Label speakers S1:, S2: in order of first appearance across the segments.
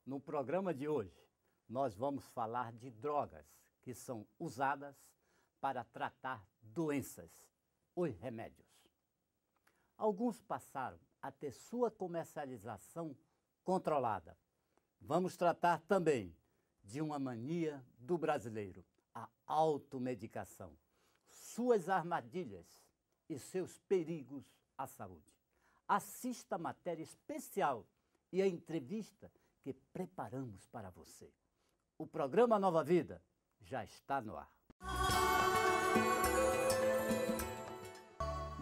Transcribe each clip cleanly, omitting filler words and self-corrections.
S1: No programa de hoje, nós vamos falar de drogas que são usadas para tratar doenças, os remédios. Alguns passaram a ter sua comercialização controlada. Vamos tratar também de uma mania do brasileiro, a automedicação, suas armadilhas e seus perigos à saúde. Assista a matéria especial e a entrevista que preparamos para você. O programa Nova Vida já está no ar.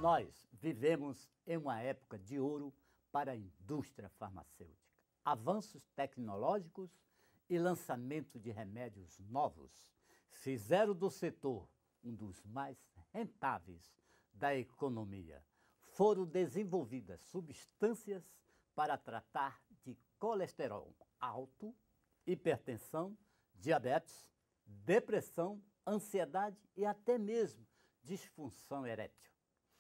S1: Nós vivemos em uma época de ouro para a indústria farmacêutica. Avanços tecnológicos e lançamento de remédios novos fizeram do setor um dos mais rentáveis da economia. Foram desenvolvidas substâncias para tratar de colesterol alto, hipertensão, diabetes, depressão, ansiedade e até mesmo disfunção erétil.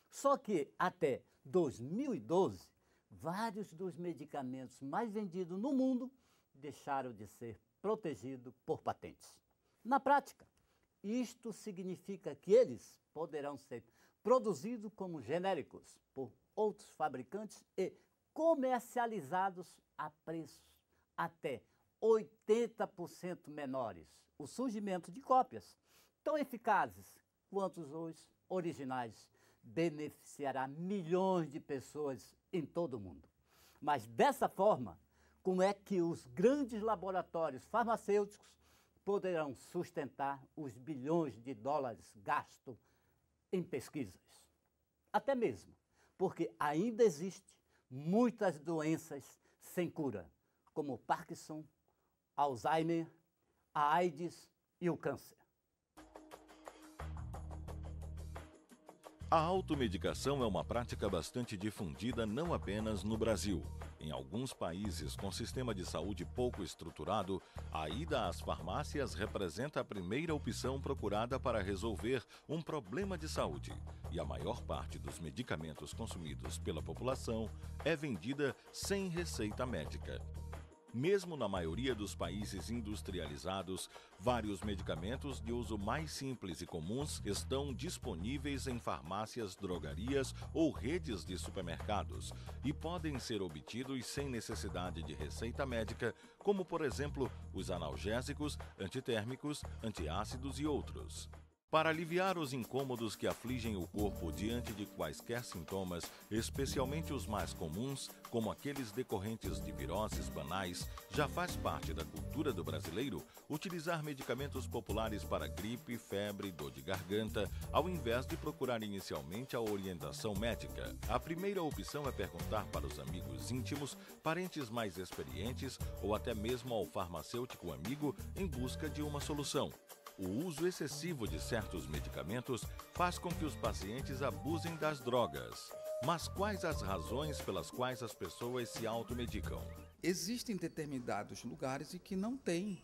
S1: Só que até 2012, vários dos medicamentos mais vendidos no mundo deixaram de ser protegidos por patentes. Na prática, isto significa que eles poderão ser produzidos como genéricos por outros fabricantes e comercializados a preços até 80% menores. O surgimento de cópias tão eficazes quanto os originais beneficiará milhões de pessoas em todo o mundo. Mas dessa forma, como é que os grandes laboratórios farmacêuticos poderão sustentar os bilhões de dólares gastos em pesquisas? Até mesmo porque ainda existem muitas doenças sem cura, como o Parkinson, Alzheimer, a AIDS e o câncer.
S2: A automedicação é uma prática bastante difundida não apenas no Brasil. Em alguns países com sistema de saúde pouco estruturado, a ida às farmácias representa a primeira opção procurada para resolver um problema de saúde. E a maior parte dos medicamentos consumidos pela população é vendida sem receita médica. Mesmo na maioria dos países industrializados, vários medicamentos de uso mais simples e comuns estão disponíveis em farmácias, drogarias ou redes de supermercados e podem ser obtidos sem necessidade de receita médica, como, por exemplo, os analgésicos, antitérmicos, antiácidos e outros. Para aliviar os incômodos que afligem o corpo diante de quaisquer sintomas, especialmente os mais comuns, como aqueles decorrentes de viroses banais, já faz parte da cultura do brasileiro utilizar medicamentos populares para gripe, febre, dor de garganta, ao invés de procurar inicialmente a orientação médica. A primeira opção é perguntar para os amigos íntimos, parentes mais experientes ou até mesmo ao farmacêutico amigo em busca de uma solução. O uso excessivo de certos medicamentos faz com que os pacientes abusem das drogas. Mas quais as razões pelas quais as pessoas se automedicam?
S3: Existem determinados lugares em que não tem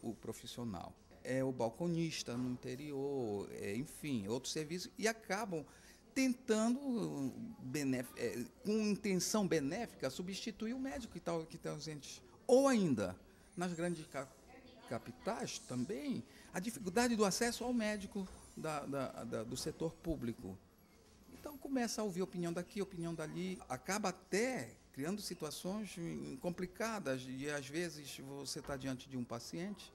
S3: o profissional. É o balconista no interior, enfim, outros serviços, e acabam tentando, com intenção benéfica, substituir o médico que está ausente. Ou ainda, nas grandes capitais também, a dificuldade do acesso ao médico do setor público. Então começa a ouvir opinião daqui, opinião dali, acaba até criando situações complicadas e às vezes você está diante de um paciente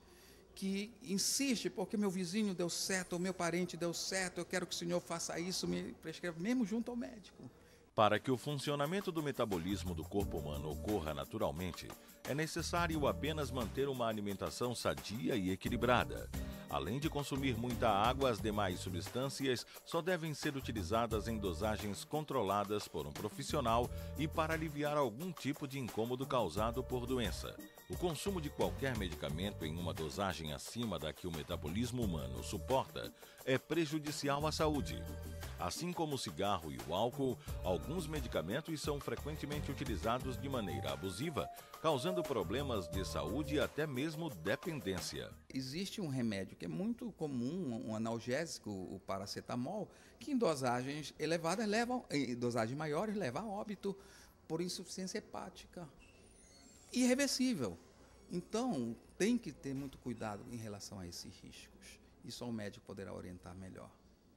S3: que insiste, porque meu vizinho deu certo, ou meu parente deu certo, eu quero que o senhor faça isso, me prescreve, mesmo junto ao médico.
S2: Para que o funcionamento do metabolismo do corpo humano ocorra naturalmente, é necessário apenas manter uma alimentação sadia e equilibrada. Além de consumir muita água, as demais substâncias só devem ser utilizadas em dosagens controladas por um profissional e para aliviar algum tipo de incômodo causado por doença. O consumo de qualquer medicamento em uma dosagem acima da que o metabolismo humano suporta é prejudicial à saúde. Assim como o cigarro e o álcool, alguns medicamentos são frequentemente utilizados de maneira abusiva, causando problemas de saúde e até mesmo dependência.
S3: Existe um remédio que é muito comum, um analgésico, o paracetamol, que em dosagens elevadas em dosagens maiores levam a óbito por insuficiência hepática. Irreversível. Então, tem que ter muito cuidado em relação a esses riscos. E só o médico poderá orientar melhor.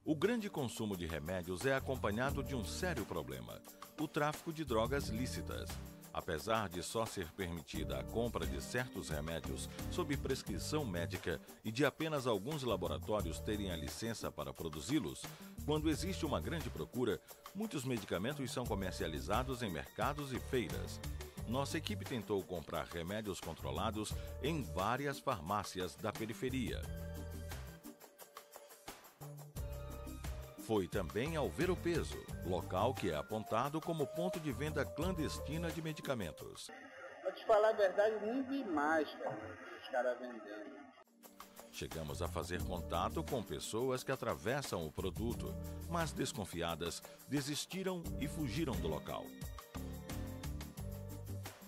S2: O grande consumo de remédios é acompanhado de um sério problema: o tráfico de drogas lícitas. Apesar de só ser permitida a compra de certos remédios sob prescrição médica e de apenas alguns laboratórios terem a licença para produzi-los, quando existe uma grande procura, muitos medicamentos são comercializados em mercados e feiras. Nossa equipe tentou comprar remédios controlados em várias farmácias da periferia. Foi também ao Ver o Peso, local que é apontado como ponto de venda clandestina de medicamentos.
S4: Pra te falar a verdade, nem vi mais, cara, os caras vendendo.
S2: Chegamos a fazer contato com pessoas que atravessam o produto, mas desconfiadas, desistiram e fugiram do local.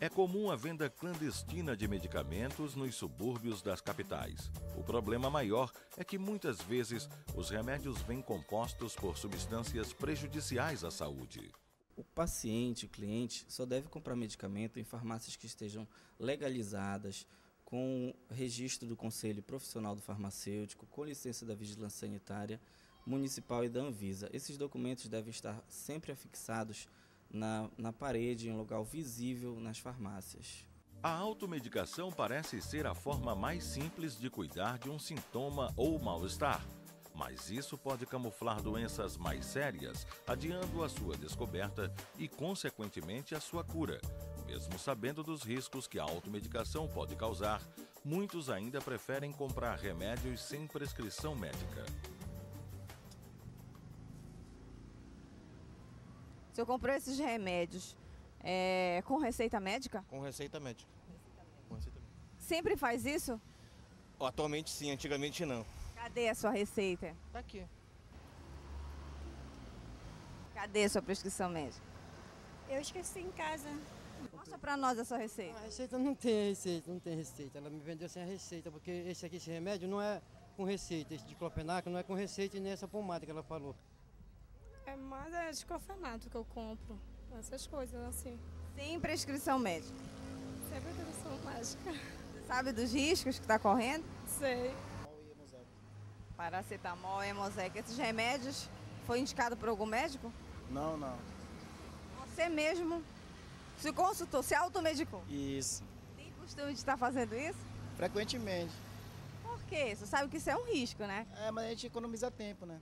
S2: É comum a venda clandestina de medicamentos nos subúrbios das capitais. O problema maior é que muitas vezes os remédios vêm compostos por substâncias prejudiciais à saúde.
S5: O paciente, o cliente, só deve comprar medicamento em farmácias que estejam legalizadas, com registro do Conselho Profissional do Farmacêutico, com licença da Vigilância Sanitária Municipal e da Anvisa. Esses documentos devem estar sempre afixados na parede, em um local visível nas farmácias.
S2: A automedicação parece ser a forma mais simples de cuidar de um sintoma ou mal-estar. Mas isso pode camuflar doenças mais sérias, adiando a sua descoberta e, consequentemente, a sua cura. Mesmo sabendo dos riscos que a automedicação pode causar, muitos ainda preferem comprar remédios sem prescrição médica.
S6: Se eu comprei esses remédios com receita médica?
S7: Com receita médica.
S6: Sempre faz isso?
S7: Atualmente sim, antigamente não.
S6: Cadê a sua receita?
S7: Tá aqui.
S6: Cadê a sua prescrição médica?
S8: Eu esqueci em casa.
S6: Mostra pra nós a sua receita.
S9: A receita não tem receita, não tem receita. Ela me vendeu sem a receita, porque esse remédio não é com receita. Esse diclofenac não é com receita e nem essa pomada que ela falou.
S8: É mais diclofenaco que eu compro. Essas coisas assim.
S6: Sem prescrição médica.
S8: Sempre prescrição mágica.
S6: Você sabe dos riscos que está correndo?
S8: Sei.
S6: Paracetamol, Hemoseca. Esses remédios foi indicado por algum médico?
S7: Não, não.
S6: Você mesmo se consultou, se automedicou?
S7: Isso.
S6: Tem costume de estar fazendo isso?
S7: Frequentemente.
S6: Por quê? Você sabe que isso é um risco, né?
S7: É, mas a gente economiza tempo, né?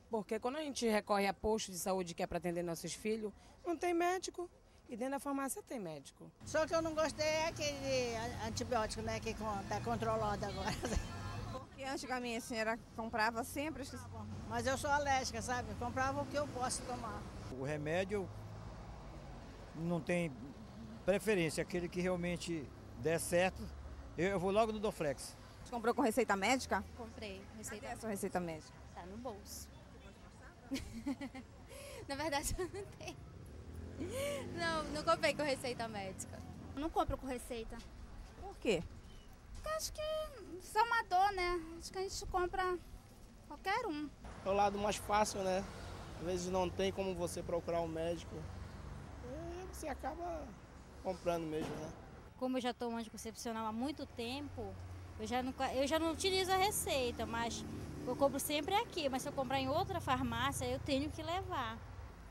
S10: Porque quando a gente recorre a posto de saúde que é para atender nossos filhos, não tem médico. E dentro da farmácia tem médico.
S11: Só que eu não gostei é aquele antibiótico, né, que está controlado agora.
S6: Porque antigamente a senhora comprava sempre...
S11: Mas eu sou alérgica, sabe? Eu comprava o que eu posso tomar.
S9: O remédio não tem preferência. Aquele que realmente der certo, eu vou logo no Doflex.
S6: Você comprou com receita médica?
S8: Comprei.
S6: Cadê a sua receita médica?
S8: Tá no bolso. Na verdade, eu não tenho. Não comprei com receita médica.
S12: Eu não compro com receita.
S6: Por quê?
S12: Porque acho que isso é uma dor, né? Acho que a gente compra qualquer um.
S13: É o lado mais fácil, né? Às vezes não tem como você procurar um médico. E você acaba comprando mesmo, né?
S14: Como eu já tomo anticoncepcional há muito tempo, eu já não utilizo a receita, mas eu compro sempre aqui. Mas se eu comprar em outra farmácia, eu tenho que levar.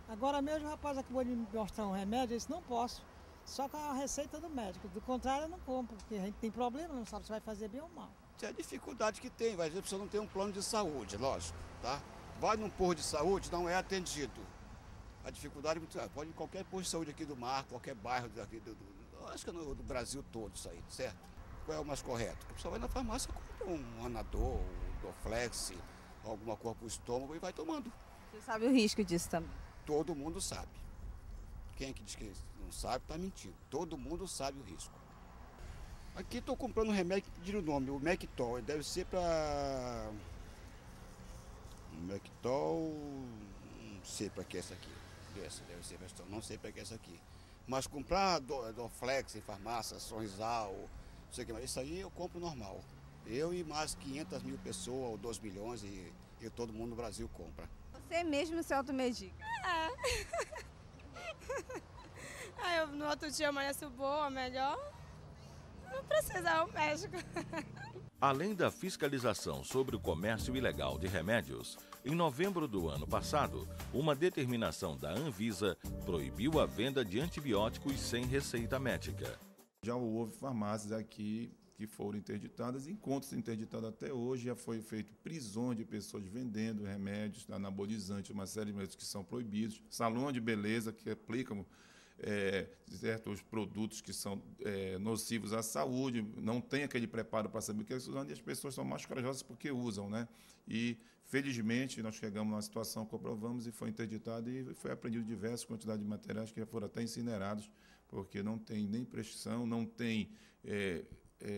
S15: Agora mesmo o rapaz acabou de me mostrar um remédio, eu disse, não posso, só com a receita do médico. Do contrário, eu não compro, porque a gente tem problema, não sabe se vai fazer bem ou mal.
S16: É a dificuldade que tem, às vezes a pessoa não tem um plano de saúde, lógico, tá? Vai num posto de saúde, não é atendido. A dificuldade é muito grande. Pode ir em qualquer posto de saúde aqui do Mar, qualquer bairro daqui acho que é do Brasil todo isso aí, certo? Qual é o mais correto? A pessoa vai na farmácia, compra um Anador, um Doflex, alguma coisa para o estômago e vai tomando.
S6: Você sabe o risco disso também?
S16: Todo mundo sabe. Quem é que diz que não sabe, está mentindo. Todo mundo sabe o risco. Aqui estou comprando um remédio que pediram o nome, o Mectol. Deve ser para... Mectol... Não sei para que é essa aqui. Essa deve ser Mectol, não sei para que é essa aqui. Mas comprar Doflex em farmácia, Sonzal, não sei o que mais, isso aí eu compro normal. Eu e mais 500 mil pessoas, ou 2 milhões, e todo mundo no Brasil compra.
S6: Você mesmo se automedica?
S8: Aí eu, no outro dia amanheço boa, melhor.
S10: Não precisa, o médico.
S2: Além da fiscalização sobre o comércio ilegal de remédios, em novembro do ano passado, uma determinação da Anvisa proibiu a venda de antibióticos sem receita médica.
S17: Já houve farmácias aqui que foram interditadas, encontros interditados até hoje, já foi feito prisões de pessoas vendendo remédios, anabolizantes, uma série de remédios que são proibidos, salões de beleza que aplicam certos produtos que são nocivos à saúde, não tem aquele preparo para saber o que é usando, e as pessoas são mais corajosas porque usam, né? E, felizmente, nós chegamos numa situação, comprovamos e foi interditado e foi apreendido diversas quantidades de materiais que já foram até incinerados, porque não tem nem prescrição, não tem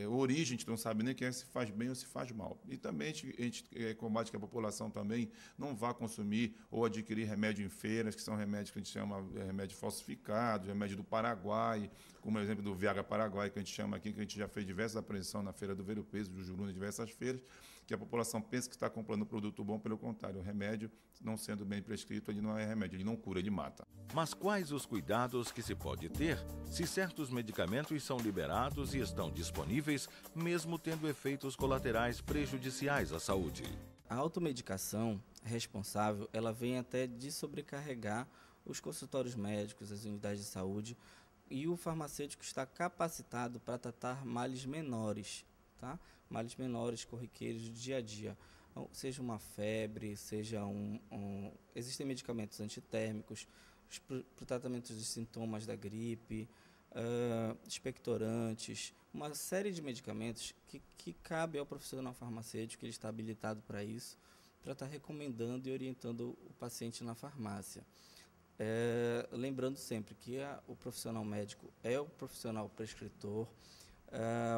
S17: origem, a gente não sabe nem quem se faz bem ou se faz mal. E também a gente combate que a população também não vá consumir ou adquirir remédio em feiras, que são remédios que a gente chama remédio falsificado, remédio do Paraguai, como o exemplo do Viagra Paraguai, que a gente chama aqui, que a gente já fez diversas apreensões na Feira do Ver o Peso, do Juruna, diversas feiras, que a população pensa que está comprando um produto bom, pelo contrário, o remédio, não sendo bem prescrito, ele não é remédio, ele não cura, ele mata.
S2: Mas quais os cuidados que se pode ter se certos medicamentos são liberados e estão disponíveis, mesmo tendo efeitos colaterais prejudiciais à saúde?
S5: A automedicação responsável, ela vem até de sobrecarregar os consultórios médicos, as unidades de saúde, e o farmacêutico está capacitado para tratar males menores, tá? Males menores, corriqueiros do dia a dia. Então, seja uma febre, seja existem medicamentos antitérmicos para o tratamento dos sintomas da gripe, expectorantes, uma série de medicamentos que cabe ao profissional farmacêutico, ele está habilitado para isso, para estar recomendando e orientando o paciente na farmácia. Lembrando sempre que o profissional médico é o profissional prescritor,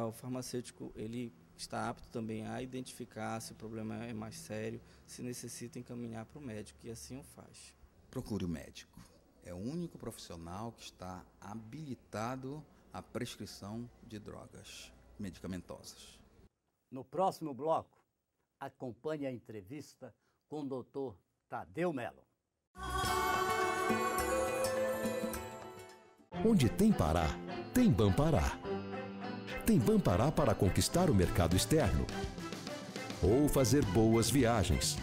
S5: o farmacêutico ele está apto também a identificar se o problema é mais sério, se necessita encaminhar para o médico, e assim o faz.
S3: Procure o médico. É o único profissional que está habilitado à prescrição de drogas medicamentosas.
S1: No próximo bloco, acompanhe a entrevista com o Dr. Tadeu Mello.
S18: Onde tem Pará, tem Bampará. Tem Bampará para conquistar o mercado externo ou fazer boas viagens.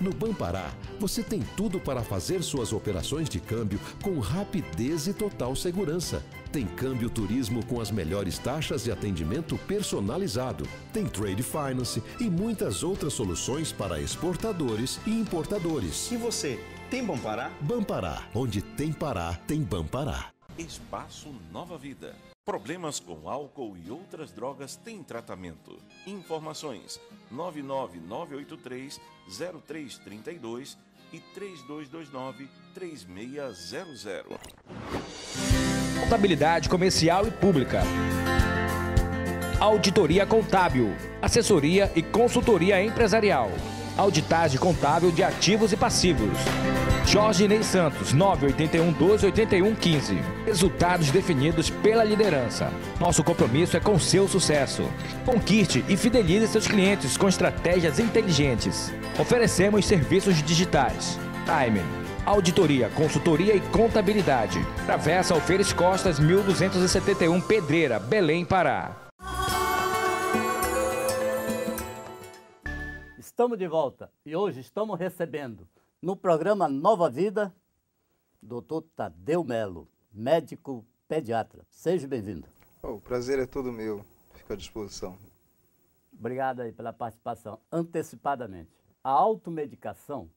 S18: No Bampará, você tem tudo para fazer suas operações de câmbio com rapidez e total segurança. Tem câmbio turismo com as melhores taxas e atendimento personalizado. Tem trade finance e muitas outras soluções para exportadores e importadores.
S19: E você, tem Bampará?
S18: Bampará, onde tem Pará, tem Bampará.
S20: Espaço Nova Vida. Problemas com álcool e outras drogas têm tratamento. Informações 99983-0332 e 3229-3600.
S21: Contabilidade comercial e pública. Auditoria contábil. Assessoria e consultoria empresarial. Auditagem contábil de ativos e passivos. Jorge Ney Santos, 981-1281-15. Resultados definidos pela liderança. Nosso compromisso é com seu sucesso. Conquiste e fidelize seus clientes com estratégias inteligentes. Oferecemos serviços digitais. Time, auditoria, consultoria e contabilidade. Travessa Alferes Costas, 1271, Pedreira, Belém, Pará.
S1: Estamos de volta e hoje estamos recebendo no programa Nova Vida, Dr. Tadeu Mello, médico pediatra. Seja bem-vindo.
S22: O prazer é todo meu. Fico à disposição.
S1: Obrigado aí pela participação. Antecipadamente, a automedicação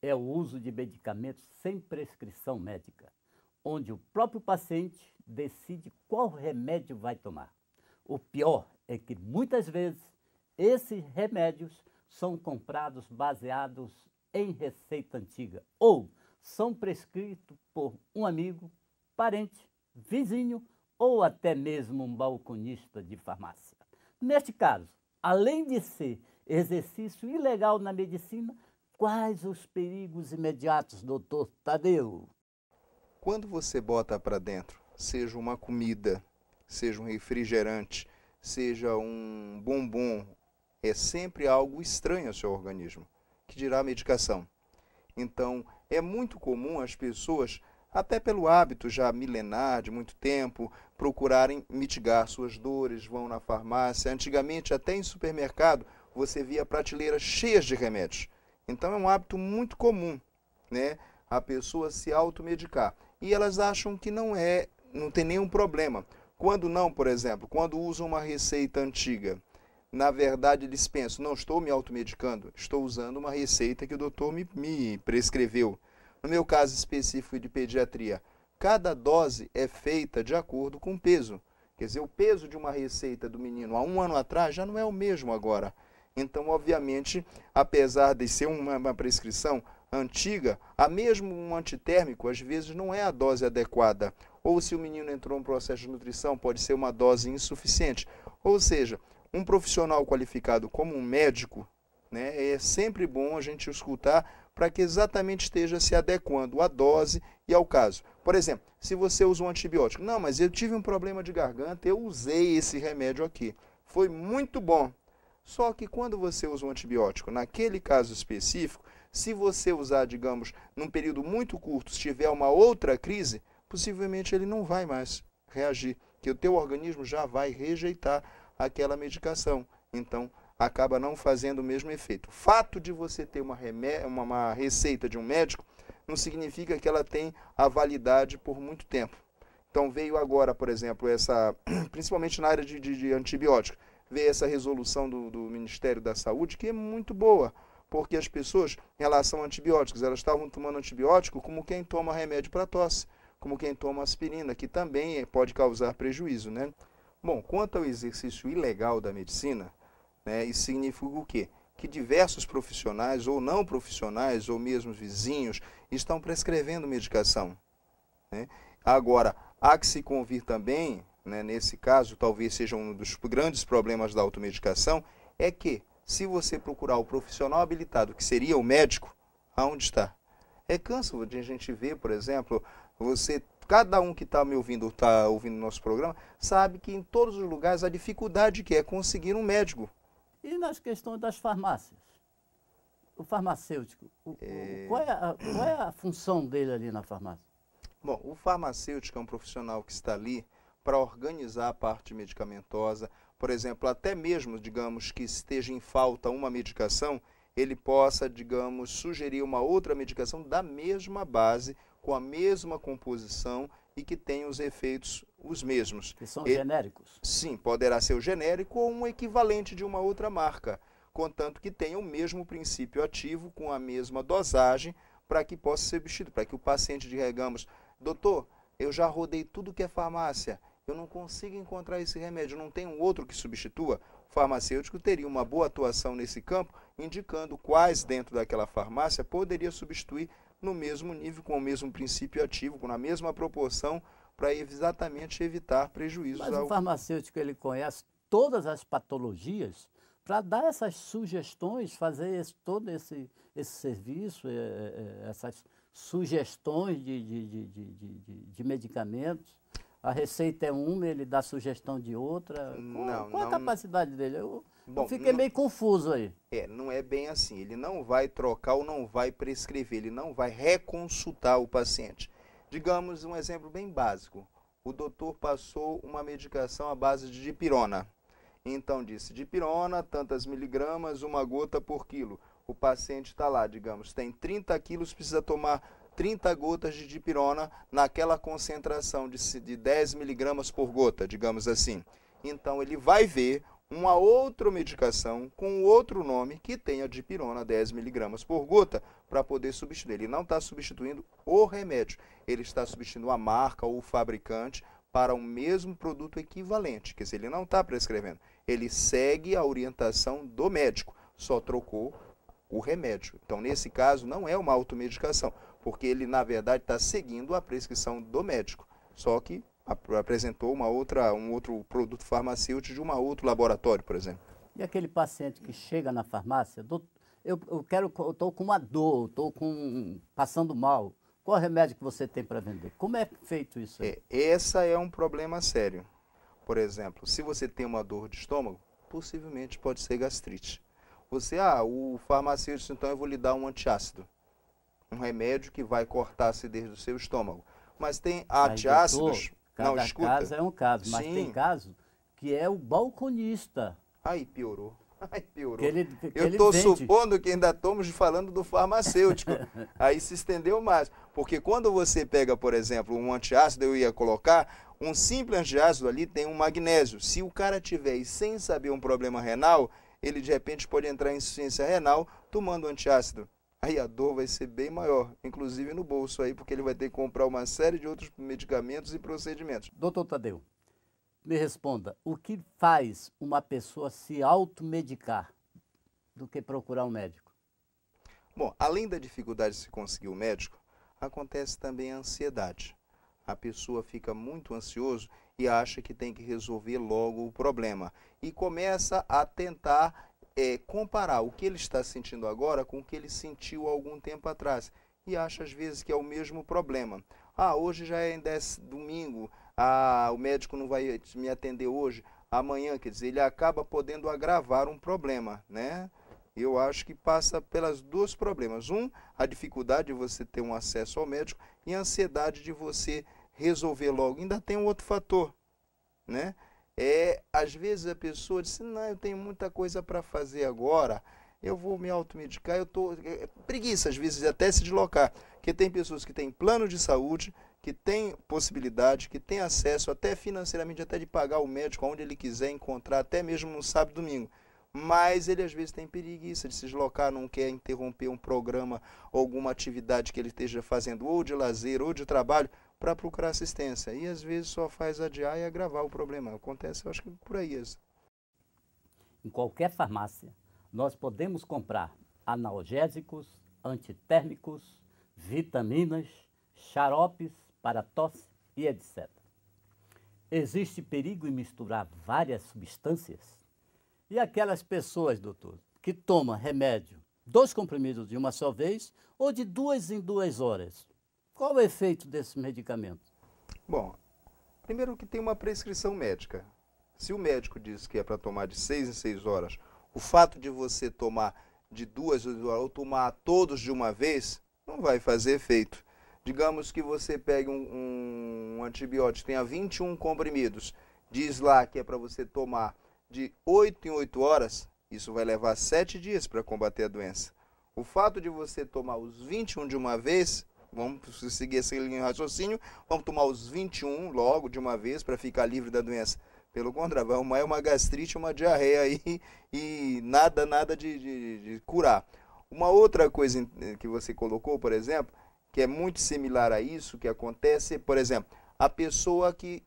S1: é o uso de medicamentos sem prescrição médica, onde o próprio paciente decide qual remédio vai tomar. O pior é que, muitas vezes, esses remédios são comprados baseados em receita antiga ou são prescritos por um amigo, parente, vizinho ou até mesmo um balconista de farmácia. Neste caso, além de ser exercício ilegal na medicina, quais os perigos imediatos, doutor Tadeu?
S22: Quando você bota para dentro, seja uma comida, seja um refrigerante, seja um bombom, é sempre algo estranho ao seu organismo, que dirá a medicação. Então, é muito comum as pessoas até pelo hábito já milenar, de muito tempo, procurarem mitigar suas dores, vão na farmácia. Antigamente, até em supermercado, você via prateleiras cheias de remédios. Então é um hábito muito comum, né, a pessoa se automedicar. E elas acham que não tem nenhum problema. Quando não, por exemplo, quando usam uma receita antiga, na verdade eles pensam, não estou me automedicando, estou usando uma receita que o doutor me prescreveu. No meu caso específico de pediatria, cada dose é feita de acordo com o peso. Quer dizer, o peso de uma receita do menino há 1 ano atrás já não é o mesmo agora. Então, obviamente, apesar de ser uma prescrição antiga, a mesmo um antitérmico, às vezes, não é a dose adequada. Ou se o menino entrou em um processo de nutrição, pode ser uma dose insuficiente. Ou seja, um profissional qualificado como um médico, né, é sempre bom a gente escutar para que exatamente esteja se adequando à dose e ao caso. Por exemplo, se você usa um antibiótico, não, mas eu tive um problema de garganta, eu usei esse remédio aqui, foi muito bom. Só que quando você usa um antibiótico, naquele caso específico, se você usar, digamos, num período muito curto, se tiver uma outra crise, possivelmente ele não vai mais reagir, que o teu organismo já vai rejeitar aquela medicação. Então, acaba não fazendo o mesmo efeito. O fato de você ter uma receita de um médico não significa que ela tem a validade por muito tempo. Então veio agora, por exemplo, principalmente na área de antibiótico, veio essa resolução do Ministério da Saúde, que é muito boa, porque as pessoas, em relação a antibióticos, elas estavam tomando antibiótico como quem toma remédio para tosse, como quem toma aspirina, que também pode causar prejuízo, né? Bom, quanto ao exercício ilegal da medicina, né, isso significa o quê? Que diversos profissionais, ou não profissionais, ou mesmo vizinhos, estão prescrevendo medicação, né? Agora, há que se convir também, né, nesse caso, talvez seja um dos grandes problemas da automedicação, é que, se você procurar o profissional habilitado, que seria o médico, aonde está? É canso de a gente ver, por exemplo, cada um que está me ouvindo, está ouvindo o nosso programa, sabe que em todos os lugares a dificuldade que é conseguir um médico.
S1: E nas questões das farmácias? O farmacêutico, qual é a função dele ali na farmácia?
S22: Bom, o farmacêutico é um profissional que está ali para organizar a parte medicamentosa. Por exemplo, até mesmo, digamos, que esteja em falta uma medicação, ele possa, digamos, sugerir uma outra medicação da mesma base, com a mesma composição e que tenha os efeitos os mesmos.
S1: Que são genéricos?
S22: Sim, poderá ser o genérico ou um equivalente de uma outra marca, contanto que tenha o mesmo princípio ativo, com a mesma dosagem, para que possa ser substituído, para que o paciente, digamos, doutor, eu já rodei tudo que é farmácia, eu não consigo encontrar esse remédio, não tem um outro que substitua. O farmacêutico teria uma boa atuação nesse campo, indicando quais dentro daquela farmácia poderia substituir no mesmo nível, com o mesmo princípio ativo, com a mesma proporção, para exatamente evitar prejuízos.
S1: Mas o farmacêutico, ele conhece todas as patologias para dar essas sugestões, fazer todo esse serviço, essas sugestões de medicamentos. A receita é uma, ele dá sugestão de outra. Qual a capacidade dele? Eu fiquei meio confuso aí.
S22: Não é bem assim. Ele não vai trocar ou não vai prescrever, ele não vai reconsultar o paciente. Digamos um exemplo bem básico. O doutor passou uma medicação à base de dipirona. Então disse, dipirona, tantas miligramas, 1 gota por quilo. O paciente está lá, digamos, tem 30 quilos, precisa tomar 30 gotas de dipirona naquela concentração de 10 miligramas por gota, digamos assim. Então ele vai ver uma outra medicação com outro nome que tenha dipirona 10 miligramas por gota para poder substituir. Ele não está substituindo o remédio, ele está substituindo a marca ou o fabricante para o mesmo produto equivalente. Quer dizer, ele não está prescrevendo, ele segue a orientação do médico, só trocou o remédio. Então, nesse caso, não é uma automedicação, porque ele, na verdade, está seguindo a prescrição do médico, só que apresentou um outro produto farmacêutico de um outro laboratório, por exemplo.
S1: E aquele paciente que chega na farmácia, eu estou com uma dor, estou passando mal, qual remédio que você tem para vender? Como é feito isso aí?
S22: Esse é um problema sério. Por exemplo, se você tem uma dor de estômago, possivelmente pode ser gastrite. O farmacêutico, então eu vou lhe dar um antiácido, um remédio que vai cortar a acidez do seu estômago. Mas tem antiácidos...
S1: Cada caso é um caso, mas tem caso que é o balconista.
S22: Aí piorou. Aí piorou.
S1: Eu
S22: estou supondo que ainda estamos falando do farmacêutico. Aí se estendeu mais. Porque quando você pega, por exemplo, um antiácido, eu ia colocar, um simples antiácido ali tem um magnésio. Se o cara tiver e sem saber um problema renal, ele de repente pode entrar em insuficiência renal tomando antiácido. Aí a dor vai ser bem maior, inclusive no bolso aí, porque ele vai ter que comprar uma série de outros medicamentos e procedimentos.
S1: Doutor Tadeu, me responda, o que faz uma pessoa se automedicar do que procurar um médico?
S22: Bom, além da dificuldade de se conseguir um médico, acontece também a ansiedade. A pessoa fica muito ansioso e acha que tem que resolver logo o problema. E começa a tentar comparar o que ele está sentindo agora com o que ele sentiu há algum tempo atrás. E acha às vezes que é o mesmo problema. Ah, hoje já é domingo, o médico não vai me atender hoje, amanhã, quer dizer, ele acaba podendo agravar um problema, né? Eu acho que passa pelos dois problemas. Um, a dificuldade de você ter um acesso ao médico e a ansiedade de você resolver logo. Ainda tem um outro fator, né? Às vezes a pessoa diz, não, eu tenho muita coisa para fazer agora, eu vou me automedicar, preguiça às vezes até se deslocar, porque tem pessoas que têm plano de saúde, que têm possibilidade, que têm acesso até financeiramente, até de pagar o médico onde ele quiser encontrar, até mesmo no sábado e domingo. Mas ele às vezes tem preguiça de se deslocar, não quer interromper um programa, alguma atividade que ele esteja fazendo, ou de lazer, ou de trabalho, para procurar assistência. E às vezes só faz adiar e agravar o problema. Acontece, eu acho que por aí.
S1: Em qualquer farmácia, nós podemos comprar analgésicos, antitérmicos, vitaminas, xaropes para tosse e etc. Existe perigo em misturar várias substâncias? E aquelas pessoas, doutor, que tomam remédio, 2 comprimidos de uma só vez ou de 2 em 2 horas? Qual o efeito desse medicamento?
S22: Bom, primeiro que tem uma prescrição médica. Se o médico diz que é para tomar de 6 em 6 horas, o fato de você tomar de 2 em 2 horas ou tomar todos de uma vez, não vai fazer efeito. Digamos que você pegue um antibiótico, tenha 21 comprimidos, diz lá que é para você tomar de 8 em 8 horas, isso vai levar 7 dias para combater a doença. O fato de você tomar os 21 de uma vez, vamos seguir esse raciocínio, vamos tomar os 21 logo de uma vez para ficar livre da doença. Pelo contrário, vai arrumar uma gastrite, uma diarreia aí e nada de curar. Uma outra coisa que você colocou, por exemplo, que é muito similar a isso, que acontece, por exemplo, a pessoa que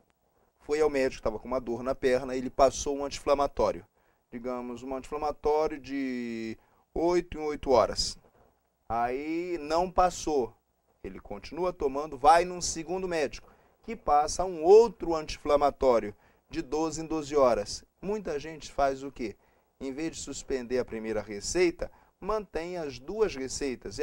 S22: foi ao médico, estava com uma dor na perna, ele passou um anti-inflamatório. Digamos, um anti-inflamatório de 8 em 8 horas. Aí não passou. Ele continua tomando, vai num segundo médico, que passa um outro anti-inflamatório de 12 em 12 horas. Muita gente faz o quê? Em vez de suspender a primeira receita, mantém as 2 receitas. E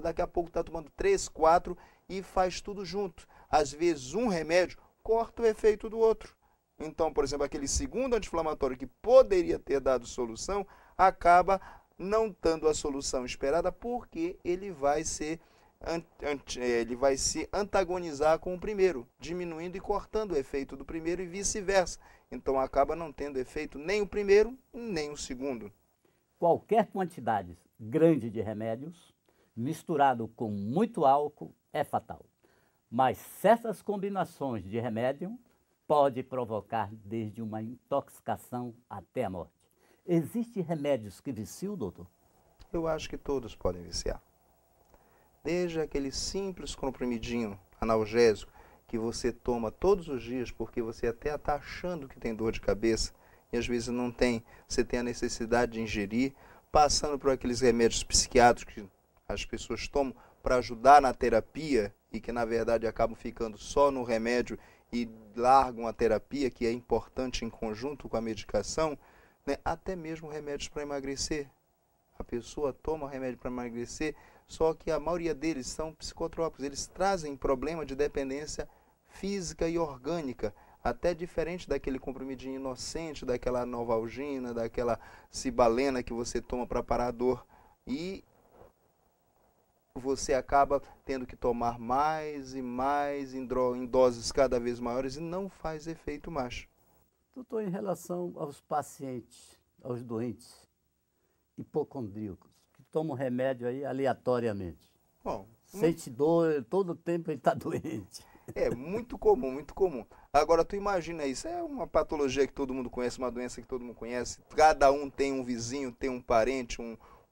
S22: daqui a pouco está tomando 3, 4 e faz tudo junto. Às vezes um remédio corta o efeito do outro. Então, por exemplo, aquele segundo anti-inflamatório que poderia ter dado solução, acaba não dando a solução esperada porque ele vai se antagonizar com o primeiro, diminuindo e cortando o efeito do primeiro e vice-versa. Então acaba não tendo efeito nem o primeiro, nem o segundo.
S1: Qualquer quantidade grande de remédios, misturado com muito álcool, é fatal. Mas certas combinações de remédio podem provocar desde uma intoxicação até a morte. Existem remédios que viciam, doutor?
S22: Eu acho que todos podem viciar. Desde aquele simples comprimidinho analgésico que você toma todos os dias porque você até está achando que tem dor de cabeça e às vezes não tem, você tem a necessidade de ingerir, passando por aqueles remédios psiquiátricos que as pessoas tomam para ajudar na terapia e que na verdade acabam ficando só no remédio e largam a terapia, que é importante em conjunto com a medicação, né? Até mesmo remédios para emagrecer. A pessoa toma remédio para emagrecer, só que a maioria deles são psicotrópicos, eles trazem problema de dependência física e orgânica, até diferente daquele comprimidinho inocente, daquela Novalgina, daquela Cibalena que você toma para parar a dor. E você acaba tendo que tomar mais e mais em doses cada vez maiores e não faz efeito mais.
S1: Doutor, em relação aos pacientes, aos doentes hipocondríacos, que tomam remédio aí aleatoriamente.
S22: Bom,
S1: sente dor, todo o tempo ele está doente.
S22: É muito comum, muito comum. Agora, tu imagina isso, é uma patologia que todo mundo conhece, uma doença que todo mundo conhece. Cada um tem um vizinho, tem um parente,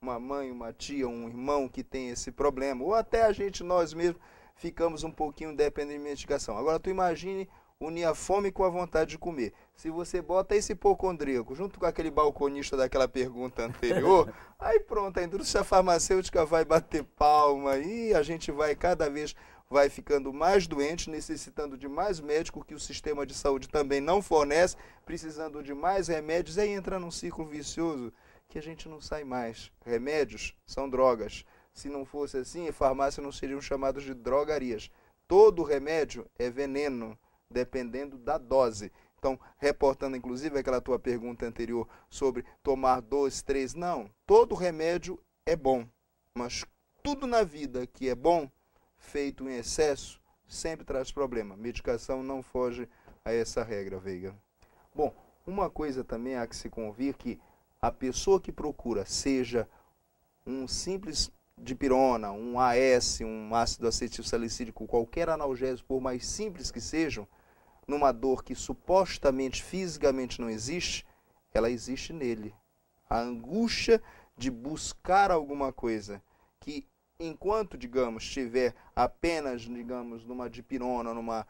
S22: uma mãe, uma tia, um irmão que tem esse problema. Ou até a gente, nós mesmos, ficamos um pouquinho dependendo de medicação. Agora, tu imagine unir a fome com a vontade de comer. Se você bota esse hipocondríaco junto com aquele balconista daquela pergunta anterior, aí pronto, a indústria farmacêutica vai bater palma e a gente vai cada vez vai ficando mais doente, necessitando de mais médico que o sistema de saúde também não fornece, precisando de mais remédios, aí entra num ciclo vicioso que a gente não sai mais. Remédios são drogas. Se não fosse assim, farmácias não seriam chamadas de drogarias. Todo remédio é veneno, dependendo da dose. Então, reportando inclusive aquela tua pergunta anterior sobre tomar 2, 3, não. Todo remédio é bom, mas tudo na vida que é bom, feito em excesso, sempre traz problema. Medicação não foge a essa regra, Veiga. Bom, uma coisa também há que se convir que a pessoa que procura, seja um simples dipirona, um AS, um ácido acetil salicílico, qualquer analgésico, por mais simples que sejam, numa dor que supostamente, fisicamente não existe, ela existe nele. A angústia de buscar alguma coisa que, enquanto, digamos, estiver apenas, digamos, numa dipirona, numa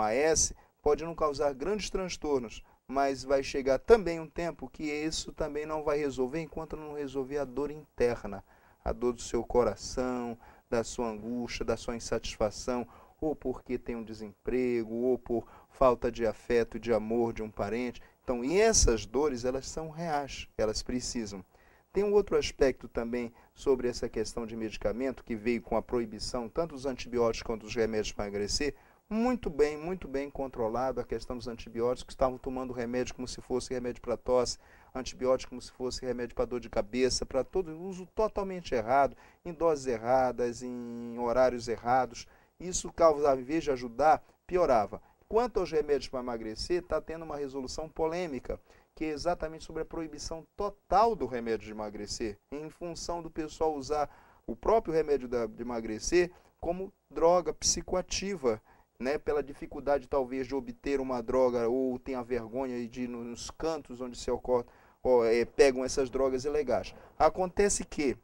S22: AS, pode não causar grandes transtornos, mas vai chegar também um tempo que isso também não vai resolver enquanto não resolver a dor interna, a dor do seu coração, da sua angústia, da sua insatisfação, ou porque tem um desemprego, ou por falta de afeto e de amor de um parente. Então, e essas dores, elas são reais, elas precisam. Tem um outro aspecto também sobre essa questão de medicamento, que veio com a proibição, tanto dos antibióticos quanto dos remédios para emagrecer, muito bem controlado a questão dos antibióticos, que estavam tomando remédio como se fosse remédio para tosse, antibiótico como se fosse remédio para dor de cabeça, para todo uso totalmente errado, em doses erradas, em horários errados. Isso causava, em vez de ajudar, piorava. Quanto aos remédios para emagrecer, está tendo uma resolução polêmica, que é exatamente sobre a proibição total do remédio de emagrecer, em função do pessoal usar o próprio remédio de emagrecer como droga psicoativa, né, pela dificuldade talvez de obter uma droga, ou tem a vergonha de ir nos cantos onde se ocorre, pegam essas drogas ilegais. Acontece que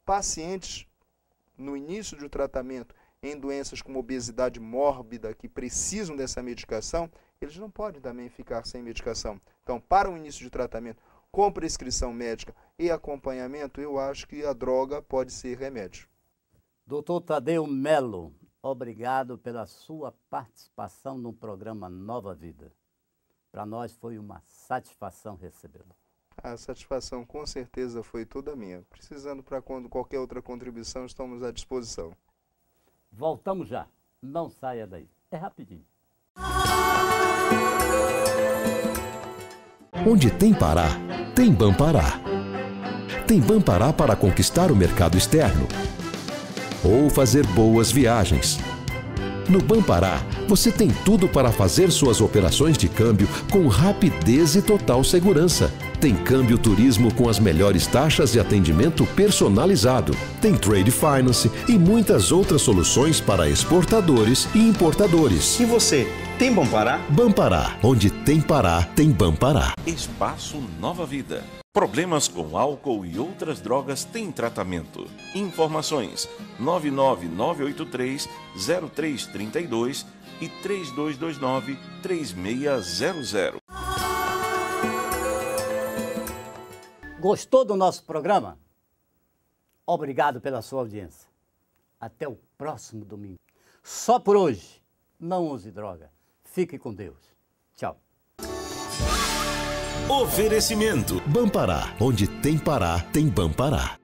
S22: pacientes, no início do tratamento, em doenças como obesidade mórbida, que precisam dessa medicação, eles não podem também ficar sem medicação. Então, para o início de tratamento, com prescrição médica e acompanhamento, eu acho que a droga pode ser remédio.
S1: Doutor Tadeu Melo, obrigado pela sua participação no programa Nova Vida. Para nós foi uma satisfação recebê-lo.
S22: A satisfação com certeza foi toda minha. Precisando para qualquer outra contribuição, estamos à disposição.
S1: Voltamos já. Não saia daí. É rapidinho.
S18: Onde tem Pará, tem Bampará. Tem Bampará para conquistar o mercado externo ou fazer boas viagens. No Bampará, você tem tudo para fazer suas operações de câmbio com rapidez e total segurança. Tem câmbio turismo com as melhores taxas de atendimento personalizado. Tem trade finance e muitas outras soluções para exportadores e importadores.
S19: E você, tem Bampará?
S18: Bampará, onde tem Pará, tem Bampará.
S20: Espaço Nova Vida. Problemas com álcool e outras drogas têm tratamento. Informações 99983-0332 e 3229-3600.
S1: Gostou do nosso programa? Obrigado pela sua audiência. Até o próximo domingo. Só por hoje, não use droga. Fique com Deus. Tchau.
S18: Oferecimento Bampará, onde tem Pará, tem Bampará.